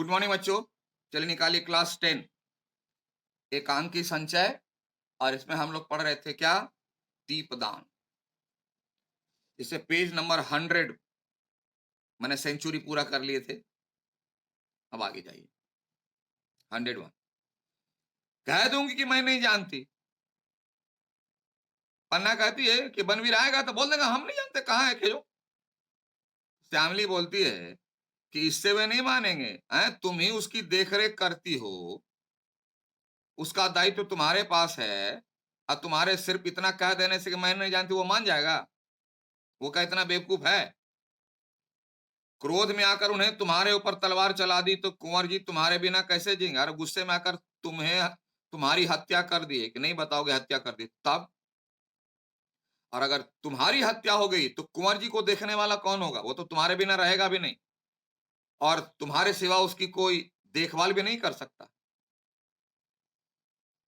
Good morning बच्चों। चलिए निकालिए क्लास 10 एकांक की संचय। और इसमें हम लोग पढ़ रहे थे क्या? दीपदान। इसे पेज नंबर 100 मैंने सेंचुरी पूरा कर लिए थे। अब आगे जाइए 101। कह दूंगी कि मैं नहीं जानती। पन्ना कहती है कि बनवीर आएगा तो बोल देगा हम नहीं जानते कहाँ है खेलो। श्यामली बोलती है कि इससे वे नहीं मानेंगे, तुम ही उसकी देखरेख करती हो, उसका दायित्व तो तुम्हारे पास है। और तुम्हारे सिर्फ इतना कह देने से कि मैं नहीं जानती वो मान जाएगा? वो क्या इतना बेवकूफ है? क्रोध में आकर उन्हें तुम्हारे ऊपर तलवार चला दी तो कुंवर जी तुम्हारे बिना कैसे जिएंगे? अरे गुस्से में आकर तुम्हारी हत्या कर दी कि नहीं बताओगे हत्या कर दी तब? और अगर तुम्हारी हत्या हो गई तो कुंवर जी को देखने वाला कौन होगा? वो तो तुम्हारे बिना रहेगा भी नहीं और तुम्हारे सिवा उसकी कोई देखभाल भी नहीं कर सकता।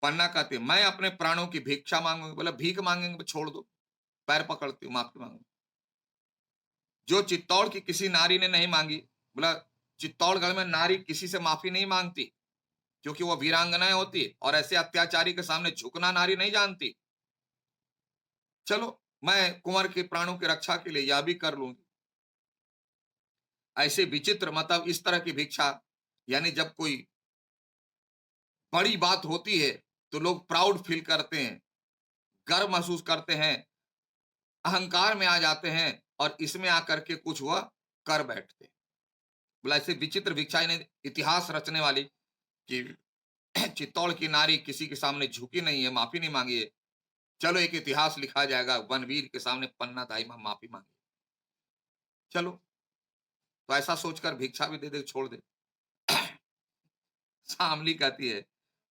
पन्ना कहती मैं अपने प्राणों की भिक्षा मांगूंगी। बोला भीख मांगेंगे छोड़ दो, पैर पकड़ती हूँ माफी मांगू। जो चित्तौड़ की किसी नारी ने नहीं मांगी। बोला चित्तौड़गढ़ में नारी किसी से माफी नहीं मांगती क्योंकि वो वीरांगनाएं होती है और ऐसे अत्याचारी के सामने झुकना नारी नहीं जानती। चलो मैं कुंवर के प्राणों की रक्षा के लिए यह भी कर लूंगी। ऐसे विचित्र मतलब इस तरह की भिक्षा, यानी जब कोई बड़ी बात होती है तो लोग प्राउड फील करते हैं, गर्व महसूस करते हैं, अहंकार में आ जाते हैं और इसमें आकर के कुछ वह कर बैठते। बोला ऐसे विचित्र भिक्षा ने इतिहास रचने वाली कि चित्तौड़ की नारी किसी के सामने झुकी नहीं है, माफी नहीं मांगी है। चलो एक इतिहास लिखा जाएगा, वनवीर के सामने पन्ना दाई माफी मांगी। चलो तो ऐसा सोचकर भिक्षा भी दे दे छोड़ दे। शामली कहती है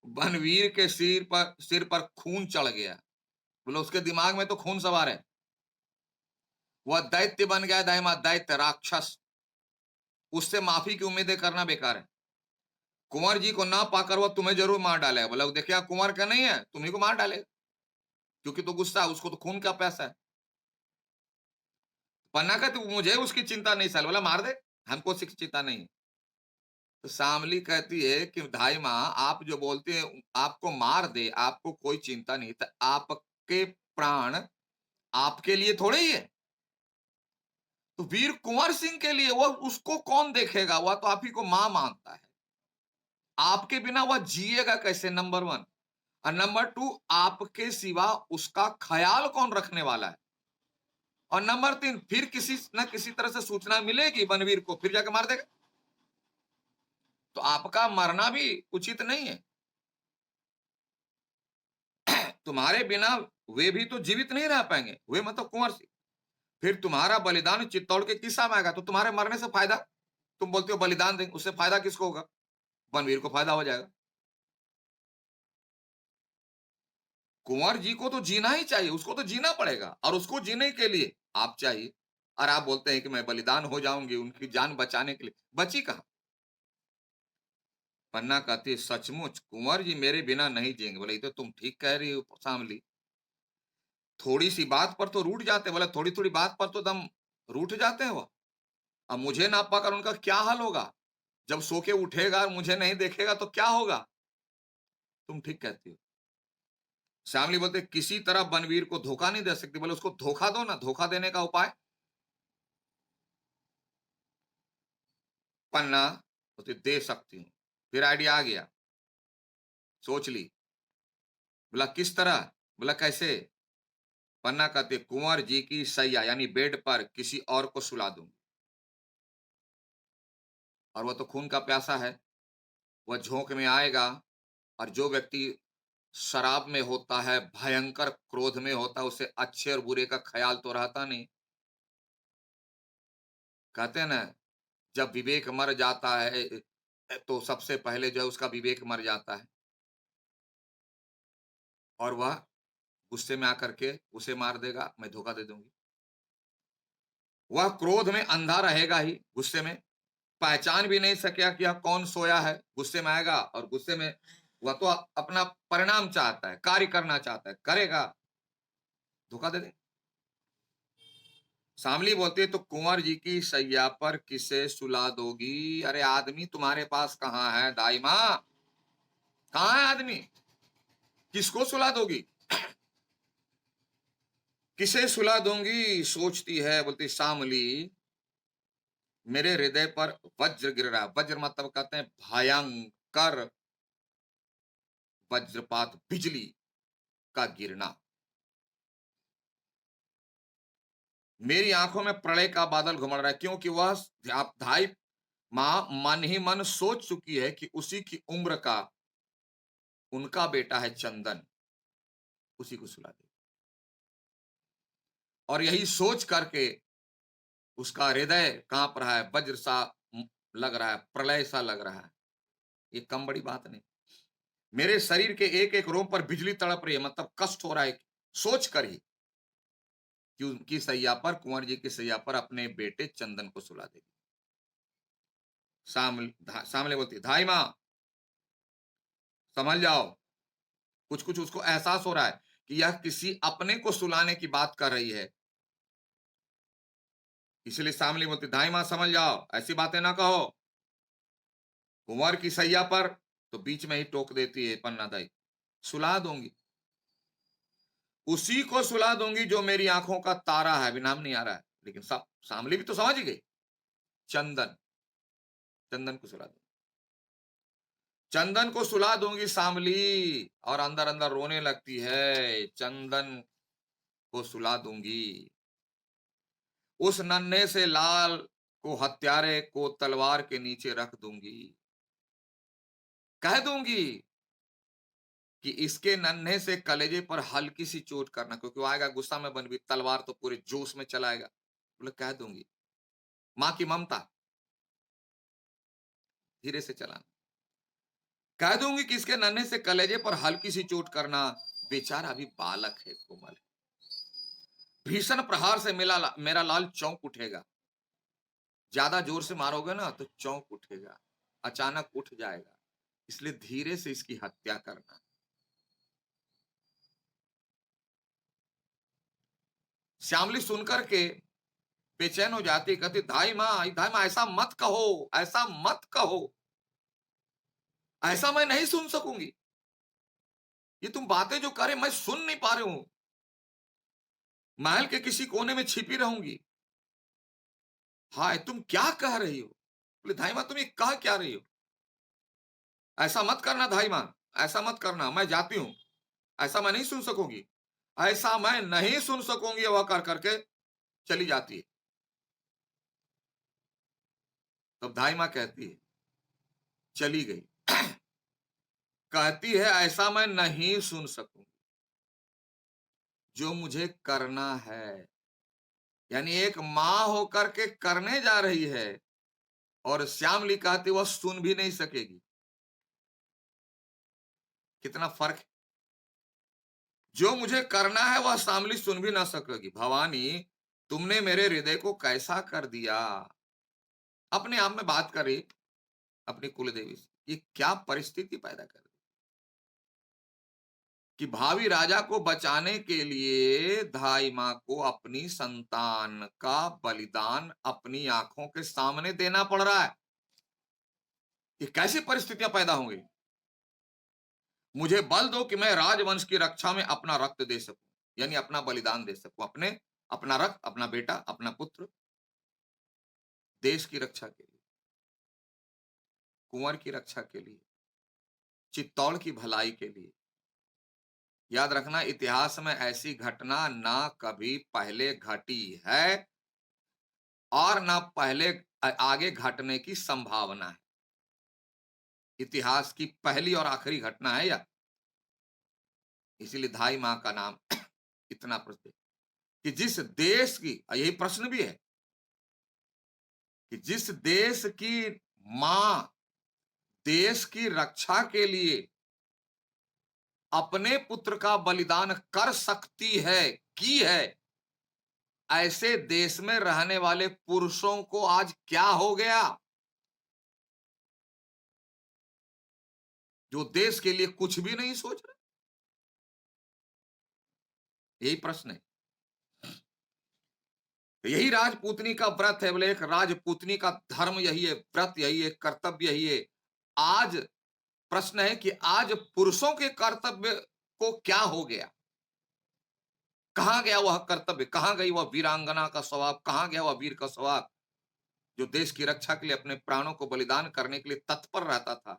वनवीर के सिर पर खून चढ़ गया। बोलो उसके दिमाग में तो खून सवार है। वह दैत्य बन गया, दाइमा दैत्य राक्षस। उससे माफी की उम्मीदें करना बेकार है। कुंवर जी को ना पाकर वह तुम्हें जरूर मार डालेगा। बोला देखिए कुंवर का नहीं है, तुम्ही को मार डालेगा क्योंकि तो गुस्सा है, उसको तो खून का प्यासा है। पन्ना का तो मुझे उसकी चिंता नहीं साल। बोला मार दे, हमको उसकी चिंता नहीं। तो शामली कहती है कि धाई माँ आप जो बोलते हैं आपको मार दे, आपको कोई चिंता नहीं, तो आपके प्राण आपके लिए थोड़े ही है। तो वीर कुंवर सिंह के लिए वह उसको कौन देखेगा? वह तो आप ही को मां मानता है। आपके बिना वह जिएगा कैसे? नंबर 1। और नंबर 2 आपके सिवा उसका ख्याल कौन रखने वाला है? और नंबर 3 फिर किसी न किसी तरह से सूचना मिलेगी बनवीर को, फिर जाके मार देगा। तो आपका मरना भी उचित नहीं है। तुम्हारे बिना वे भी तो जीवित नहीं रह पाएंगे, वे मतलब कुंवर सिंह। फिर तुम्हारा बलिदान चित्तौड़ के किस काम आएगा? तो तुम्हारे मरने से फायदा, तुम बोलते हो बलिदान देंगे, उससे फायदा किसको होगा? बनवीर को फायदा हो जाएगा। कुंवर जी को तो जीना ही चाहिए, उसको तो जीना पड़ेगा और उसको जीने के लिए आप चाहिए। और आप बोलते हैं कि मैं बलिदान हो जाऊंगी उनकी जान बचाने के लिए। बची कहां? पन्ना कहती है सचमुच कुंवर जी मेरे बिना नहीं जिएंगे। बोले ये तो तुम ठीक कह रही हो शामली, थोड़ी सी बात पर तो रूठ जाते हैं। बोला थोड़ी थोड़ी बात पर तो दम रूठ जाते हैं वो। अब मुझे ना पाकर उनका क्या हाल होगा? जब सो के उठेगा और मुझे नहीं देखेगा तो क्या होगा? तुम ठीक कहती हो। श्यामली बोलते किसी तरह बनवीर को धोखा नहीं दे सकती। बोले उसको धोखा दो ना, धोखा देने का उपाय। पन्ना बोलते दे सकती हूँ। फिर आइडिया आ गया, सोच ली। बोला किस तरह? बोला कैसे? पन्ना कहते कुंवर जी की सैया यानी बेड पर किसी और को सुला दूंगी। और वह तो खून का प्यासा है, वह झोंक में आएगा। और जो व्यक्ति शराब में होता है, भयंकर क्रोध में होता है, उसे अच्छे और बुरे का ख्याल तो रहता नहीं। कहते हैं ना जब विवेक मर जाता है तो सबसे पहले जो है उसका विवेक मर जाता है और वह गुस्से में आकर के उसे मार देगा, मैं धोखा दे दूंगी। वह क्रोध में अंधा रहेगा ही, गुस्से में पहचान भी नहीं सकेगा कि यह कौन सोया है। गुस्से में आएगा और गुस्से में वह तो अपना परिणाम चाहता है, कार्य करना चाहता है, करेगा, धोखा दे दे। शामली बोलती है, तो कुंवर जी की सैया पर किसे सुला दोगी? अरे आदमी तुम्हारे पास कहाँ है दाई माँ? कहाँ है आदमी? किसको सुला दोगी? किसे सुला दूंगी सोचती है। बोलती शामली, मेरे हृदय पर वज्र गिर रहा है। वज्र मतलब कहते हैं भयंकर वज्रपात, बिजली का गिरना। मेरी आंखों में प्रलय का बादल घुमड़ रहा है, क्योंकि वह धाई माँ मन ही मन सोच चुकी है कि उसी की उम्र का उनका बेटा है चंदन, उसी को सुला दे। और यही सोच करके उसका हृदय कांप रहा है, वज्र सा लग रहा है, प्रलय सा लग रहा है। ये कम बड़ी बात नहीं। मेरे शरीर के एक एक रोम पर बिजली तड़प रही है, मतलब कष्ट हो रहा है सोच कर ही कि उनकी सैया पर, कुंवर जी की सैया पर अपने बेटे चंदन को सुला देगी। सामने बोलती, धाई माँ समझ जाओ। कुछ कुछ उसको एहसास हो रहा है कि यह किसी अपने को सुलाने की बात कर रही है। इसलिए सामने बोलती, धाई माँ समझ जाओ, ऐसी बातें ना कहो। कुंवर की सैया पर, तो बीच में ही टोक देती है पन्ना दाई, सुला दूंगी, उसी को सुला दूंगी जो मेरी आंखों का तारा है। अभी नाम नहीं आ रहा है, लेकिन सब सामली भी तो समझ ही गई। चंदन, चंदन को सुला दूंगी, चंदन को सुला दूंगी शामली। और अंदर अंदर रोने लगती है, चंदन को सुला दूंगी। उस नन्हे से लाल को, हत्यारे को तलवार के नीचे रख दूंगी। कह दूंगी कि इसके नन्हे से कलेजे पर हल्की सी चोट करना, क्योंकि वो आएगा गुस्सा में, बन भी तलवार तो पूरे जोश में चलाएगा। बोले कह दूंगी, मां की ममता, धीरे से चलाना। कह दूंगी कि इसके नन्हे से कलेजे पर हल्की सी चोट करना, बेचारा अभी बालक है, कोमल है। भीषण प्रहार से मेरा लाल चौंक उठेगा। ज्यादा जोर से मारोगे ना तो चौंक उठेगा, अचानक उठ जाएगा। इसलिए धीरे से इसकी हत्या करना। श्यामली सुनकर के बेचैन हो जाती, कहती, धाई माँ ऐसा मत कहो, ऐसा मत कहो, ऐसा मैं नहीं सुन सकूंगी। ये तुम बातें जो करे मैं सुन नहीं पा रही हूं। महल के किसी कोने में छिपी रहूंगी। हाय तुम क्या कह रही हो? बोले धाई माँ तुम ये कह क्या रही हो? ऐसा मत करना धाई माँ, ऐसा मत करना, मैं जाती हूं, ऐसा मैं नहीं सुन सकूंगी, ऐसा मैं नहीं सुन सकूंगी। वह कर करके चली जाती है। तब धाई माँ कहती है, चली गई। कहती है ऐसा मैं नहीं सुन सकूंगी, जो मुझे करना है। यानी एक मां होकर के करने जा रही है, और श्यामली कहती वह सुन भी नहीं सकेगी। कितना फर्क है। जो मुझे करना है वह श्यामली सुन भी ना सकेगी। भवानी तुमने मेरे हृदय को कैसा कर दिया। अपने आप में बात करी अपनी कुलदेवी से, ये क्या परिस्थिति पैदा कर दी कि भावी राजा को बचाने के लिए धाई माँ को अपनी संतान का बलिदान अपनी आंखों के सामने देना पड़ रहा है। ये कैसी परिस्थितियां पैदा होंगी? मुझे बल दो कि मैं राजवंश की रक्षा में अपना रक्त दे सकूं, यानी अपना बलिदान दे सकूं, अपना रक्त, अपना बेटा, अपना पुत्र, देश की रक्षा के लिए, कुंवर की रक्षा के लिए, चित्तौड़ की भलाई के लिए। याद रखना, इतिहास में ऐसी घटना ना कभी पहले घटी है और ना पहले आगे घटने की संभावना है। इतिहास की पहली और आखिरी घटना है यह। इसीलिए धाई मां का नाम इतना प्रसिद्ध, कि जिस देश की, यही प्रश्न भी है, कि जिस देश की मां देश की रक्षा के लिए अपने पुत्र का बलिदान कर सकती है, की है, ऐसे देश में रहने वाले पुरुषों को आज क्या हो गया, जो देश के लिए कुछ भी नहीं सोच रहे? यही प्रश्न है। यही राजपूतनी का व्रत है, बोले एक राजपूतनी का धर्म यही है, व्रत यही है, कर्तव्य यही है। आज प्रश्न है कि आज पुरुषों के कर्तव्य को क्या हो गया? कहाँ गया वह कर्तव्य? कहाँ गई वह वीरांगना का स्वभाव? कहाँ गया वह वीर का स्वभाव? जो देश की रक्षा के लिए अपने प्राणों को बलिदान करने के लिए तत्पर रहता था।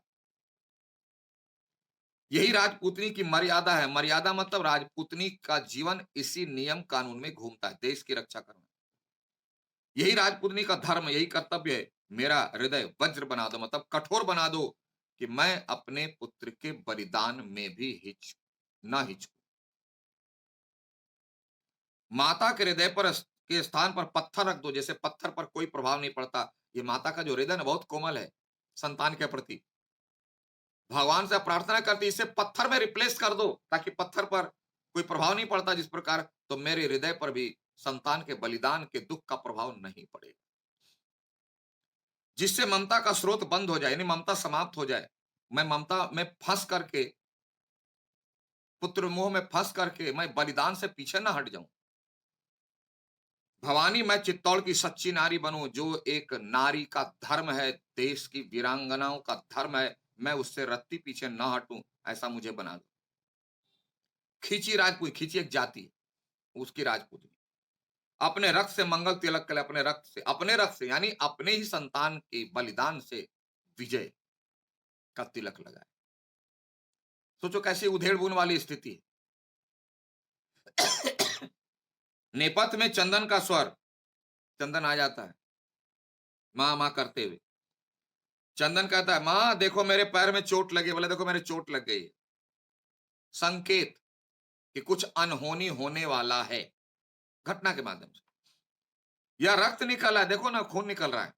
यही राजपूतनी की मर्यादा है। मर्यादा मतलब राजपूतनी का जीवन इसी नियम कानून में घूमता है, देश की रक्षा करना। यही राजपूतनी का धर्म, यही कर्तव्य है। मेरा हृदय वज्र बना दो, मतलब कठोर बना दो कि मैं अपने पुत्र के बलिदान में भी ना हिचकूं। माता के हृदय पर के स्थान पर पत्थर रख दो, जैसे पत्थर पर कोई प्रभाव नहीं पड़ता। ये माता का जो हृदय ना बहुत कोमल है संतान के प्रति। भगवान से प्रार्थना करती इसे पत्थर में रिप्लेस कर दो, ताकि पत्थर पर कोई प्रभाव नहीं पड़ता जिस प्रकार, तो मेरे हृदय पर भी संतान के बलिदान के दुख का प्रभाव नहीं पड़ेगा। जिससे ममता का स्रोत बंद हो जाए, यानी ममता समाप्त हो जाए। मैं ममता में फंस करके, पुत्र मोह में फंस करके मैं बलिदान से पीछे ना हट जाऊं। भवानी मैं चित्तौड़ की सच्ची नारी बनूं, जो एक नारी का धर्म है, देश की वीरांगनाओं का धर्म है, मैं उससे रत्ती पीछे ना हटूं, ऐसा मुझे बना दो। खींची राजपूत, खींची एक जाति है, उसकी राजपूत अपने रक्त से मंगल तिलक करे, अपने रक्त से यानी अपने ही संतान के बलिदान से विजय का तिलक लगाए। सोचो कैसी उधेड़ बुन वाली स्थिति है। नेपथ्य में चंदन का स्वर, चंदन आ जाता है माँ माँ करते हुए। चंदन कहता है माँ देखो मेरे पैर में चोट लगी, बोले देखो मेरे चोट लग गई। संकेत कि कुछ अनहोनी होने वाला है घटना के माध्यम से। या रक्त निकल रहा है, देखो ना खून निकल रहा है।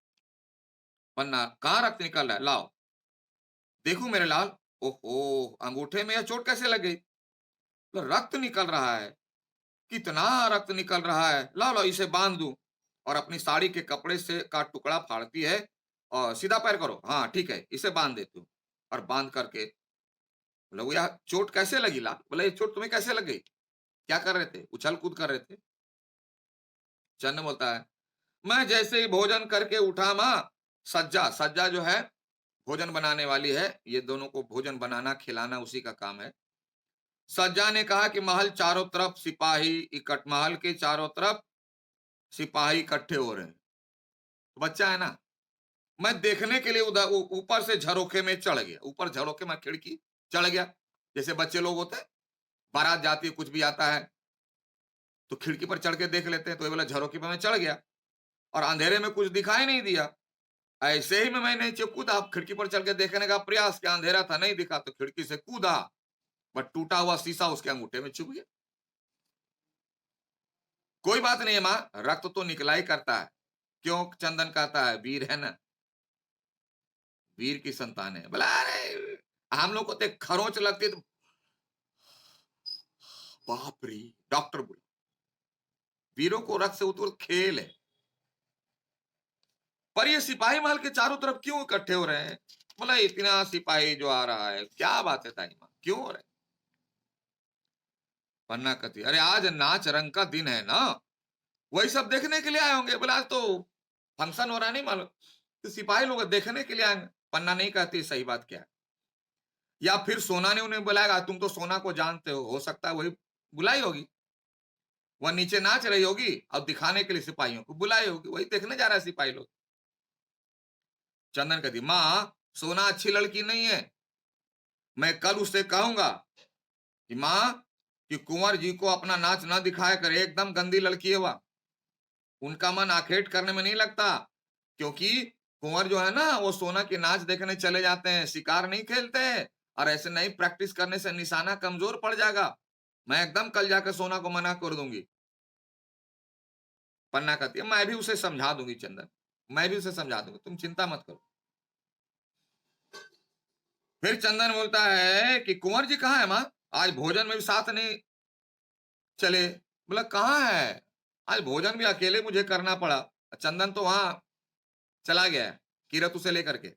पन्ना कहां रक्त निकल रहा है, लाओ देखो मेरे लाल। ओहो, अंगूठे में यह चोट कैसे लग गई? तो रक्त निकल रहा है, कितना रक्त निकल रहा है, लाओ लाओ इसे बांध दूं। और अपनी साड़ी के कपड़े से का टुकड़ा फाड़ती है और सीधा पैर करो, हाँ ठीक है इसे बांध देती हूँ। और बांध करके बोले वो यह चोट कैसे लगी लाल? बोले ये चोट तुम्हें कैसे लग गई? क्या कर रहे थे? उछल कूद कर रहे थे। चंद बोलता है मैं जैसे ही भोजन करके उठा माँ, सज्जा, सज्जा जो है भोजन बनाने वाली है, ये दोनों को भोजन बनाना खिलाना उसी का काम है। सज्जा ने कहा कि महल चारों तरफ सिपाही महल के चारों तरफ सिपाही इकट्ठे हो रहे हैं। तो बच्चा है ना, मैं देखने के लिए उधर ऊपर से झरोखे में चढ़ गया, ऊपर झरोखे में खिड़की चढ़ गया। जैसे बच्चे लोग होते हैं, बारात जाती है कुछ भी आता है तो खिड़की पर चढ़ के देख लेते हैं, तो ये वाला झरोखे पर मैं चढ़ गया और अंधेरे में कुछ दिखाई नहीं दिया। ऐसे ही में मैं नीचे कूदा, खिड़की पर चढ़ के देखने का प्रयास किया, अंधेरा था नहीं दिखा तो खिड़की से कूदा, बट टूटा हुआ शीशा उसके अंगूठे में चुभ गया। कोई बात नहीं है माँ, रक्त तो निकला ही करता है। क्यों? चंदन कहता है वीर है ना, वीर की संतान है। बोला अरे हम लोग को तो खरोंच लगती तो बाप रे। डॉक्टर बोला वीरों को रक्त से उतर खेल है, पर ये सिपाही महल के चारों तरफ क्यों इकट्ठे हो रहे हैं? बोला इतना सिपाही जो आ रहा है, क्या बात है ताई माँ, क्यों हो रहे? पन्ना कहती अरे आज नाच रंग का दिन है ना, वही सब देखने के लिए आए होंगे। बोला आज तो फंक्शन हो रहा नहीं मालूम, तो सिपाही लोग देखने के लिए आएंगे। पन्ना नहीं कहती सही बात क्या है। या फिर सोना ने उन्हें बुलाएगा, तुम तो सोना को जानते हो सकता है वही बुलाई होगी। वह नीचे नाच रही होगी और दिखाने के लिए सिपाहियों को बुलाई होगी, वही देखने जा रहा है सिपाही लोग। चंदन कहती माँ सोना अच्छी लड़की नहीं है, मैं कल उससे कहूंगा कि माँ कि कुंवर जी को अपना नाच ना दिखाया करे, एकदम गंदी लड़की है वह। उनका मन आखेट करने में नहीं लगता, क्योंकि कुंवर जो है ना वो सोना के नाच देखने चले जाते हैं, शिकार नहीं खेलते हैं। और ऐसे नहीं प्रैक्टिस करने से निशाना कमजोर पड़ जाएगा। मैं एकदम कल जाकर सोना को मना कर दूंगी। पन्ना कहती है मैं भी उसे समझा दूंगी चंदन, मैं भी उसे समझा दूंगी, तुम चिंता मत करो। फिर चंदन बोलता है कि कुंवर जी कहाँ है माँ, आज भोजन में भी साथ नहीं चले। बोला कहाँ है, आज भोजन भी अकेले मुझे करना पड़ा। चंदन तो वहां चला गया है किरत उसे लेकर के।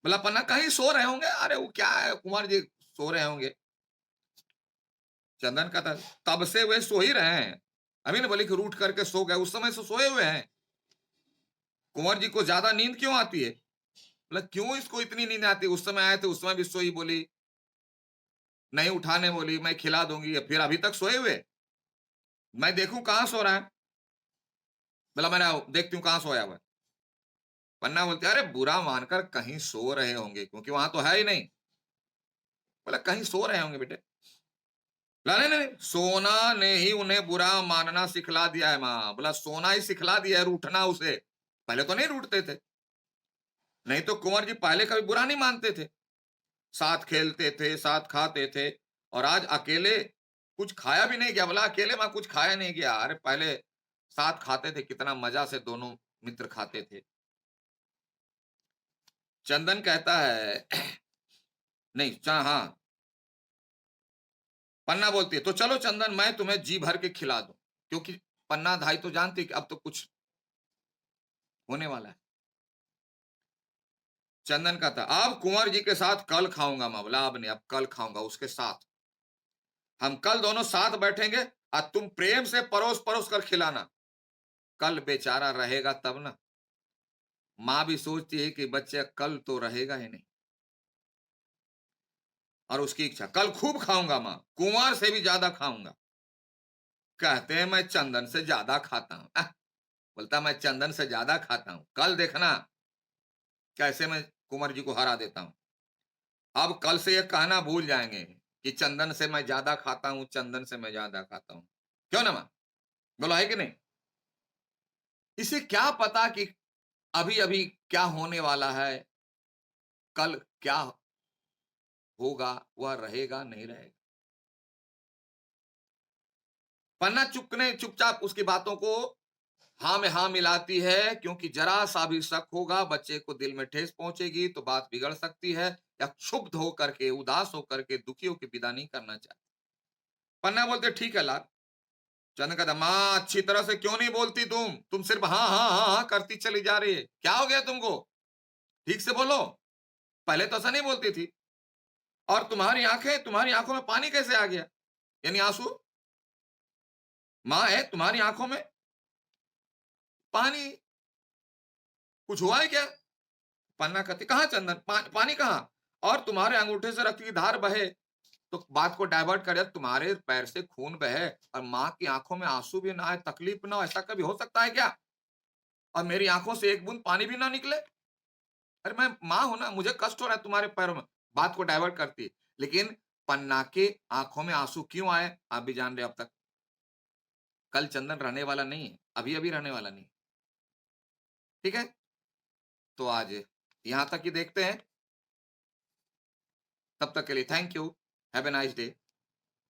बोला पन्ना कहीं सो रहे होंगे, अरे वो क्या है कुंवर जी सो रहे होंगे। चंदन का था तब से वे सो ही रहे हैं, अभी ना बोले कि रूठ करके सो गए, उस समय से सोए हुए हैं। कुंवर जी को ज्यादा नींद क्यों आती है? बोला क्यों इसको इतनी नींद आती है? उस समय आए थे, उस समय भी सोई, बोली नहीं उठाने, बोली मैं खिला दूंगी, फिर अभी तक सोए हुए। मैं देखूं कहाँ सो रहा है। बोला मैंने देखती हूँ कहाँ सोया हुआ है। पन्ना बोलते अरे बुरा मानकर कहीं सो रहे होंगे, क्योंकि वहां तो है ही नहीं। बोला कहीं सो रहे होंगे बेटे। बोला नहीं नहीं नहीं, सोना ने ही उन्हें बुरा मानना सिखला दिया है माँ। बोला सोना ही सिखला दिया है रूठना उसे, पहले तो नहीं रूठते थे। नहीं तो कुंवर जी पहले कभी बुरा नहीं मानते थे, साथ खेलते थे, साथ खाते थे। और आज अकेले कुछ खाया भी नहीं गया। बोला अकेले माँ कुछ खाया नहीं गया। अरे पहले साथ खाते थे, कितना मजा से दोनों मित्र खाते थे। चंदन कहता है नहीं हाँ, पन्ना बोलती है तो चलो चंदन मैं तुम्हें जी भर के खिला दूं, क्योंकि पन्ना धाई तो जानती है कि अब तो कुछ होने वाला है। चंदन का था अब कुंवर जी के साथ कल खाऊंगा माँ। बोला अब नहीं, अब कल खाऊंगा उसके साथ। हम कल दोनों साथ बैठेंगे और तुम प्रेम से परोस परोस कर खिलाना। कल बेचारा रहेगा तब ना। माँ भी सोचती है कि बच्चे कल तो रहेगा ही नहीं, और उसकी इच्छा कल खूब खाऊंगा माँ, कुंवर से भी ज्यादा खाऊंगा। कहते हैं मैं चंदन से ज्यादा खाता हूँ। बोलता मैं चंदन से ज्यादा खाता हूँ, कल देखना कैसे मैं कुंवर जी को हरा देता हूँ। अब कल से ये कहना भूल जाएंगे कि चंदन से मैं ज्यादा खाता हूँ, चंदन से मैं ज्यादा खाता हूँ। क्यों ना माँ? बोला है कि नहीं? इसे क्या पता कि अभी अभी क्या होने वाला है, कल क्या होगा, वह रहेगा नहीं रहेगा। पन्ना चुपने चुपचाप उसकी बातों को हाँ में हाँ मिलाती है, क्योंकि जरा सा भी शक होगा बच्चे को दिल में ठेस पहुंचेगी तो बात बिगड़ सकती है, या क्षुब्ध होकर के, उदास होकर के, दुखी होकर विदा नहीं करना चाहती। पन्ना बोलते ठीक है लाल। चंद कहता माँ अच्छी तरह से क्यों नहीं बोलती तुम सिर्फ हाँ हाँ हाँ हाँ करती चली जा रही है, क्या हो गया तुमको? ठीक से बोलो, पहले तो ऐसा नहीं बोलती थी। और तुम्हारी आंखों में पानी कैसे आ गया, यानी आंसू? माँ है तुम्हारी आंखों में पानी, कुछ हुआ है क्या? पन्ना कहती कहाँ चंदन, पानी कहाँ? और तुम्हारे अंगूठे से रक्त की धार बहे तो बात को डाइवर्ट करे, तुम्हारे पैर से खून बहे और माँ की आंखों में आंसू भी ना आए, तकलीफ ना हो, ऐसा कभी हो सकता है क्या? और मेरी आंखों से एक बूंद पानी भी ना निकले? अरे मैं माँ हूं ना, मुझे कष्ट हो रहा है तुम्हारे पैरों में। बात को डाइवर्ट करती है। लेकिन पन्ना के आंखों में आंसू क्यों आए आप भी जान रहे अब तक। कल चंदन रहने वाला नहीं है, अभी अभी रहने वाला नहीं। ठीक है, तो आज यहां तक ही देखते हैं। तब तक के लिए thank you, have a nice day.